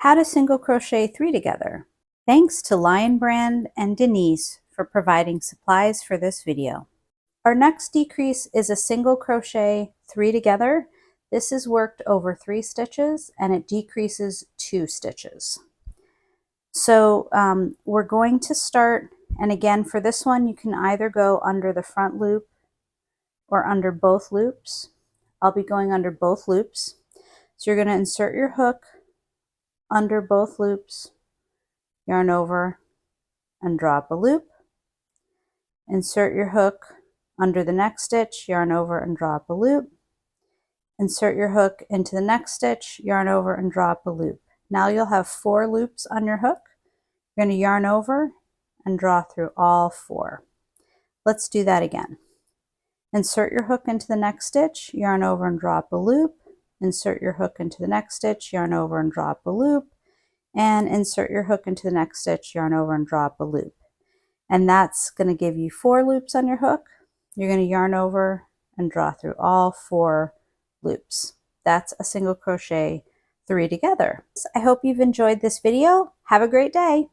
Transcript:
How to single crochet 3 together. Thanks to Lion Brand and Denise for providing supplies for this video. Our next decrease is a single crochet 3 together. This is worked over 3 stitches and it decreases 2 stitches. So we're going to start, and again for this one you can either go under the front loop or under both loops. I'll be going under both loops. So you're going to insert your hook under both loops, yarn over and draw up a loop, insert your hook under the next stitch, yarn over and draw up a loop, insert your hook into the next stitch, yarn over and draw up a loop. Now you'll have 4 loops on your hook. You're going to yarn over and draw through all 4. Let's do that again. Insert your hook into the next stitch, yarn over and draw up a loop, insert your hook into the next stitch, yarn over and draw up a loop, and insert your hook into the next stitch, yarn over and draw up a loop. And that's going to give you 4 loops on your hook. You're going to yarn over and draw through all 4 loops. That's a single crochet 3 together. I hope you've enjoyed this video. Have a great day.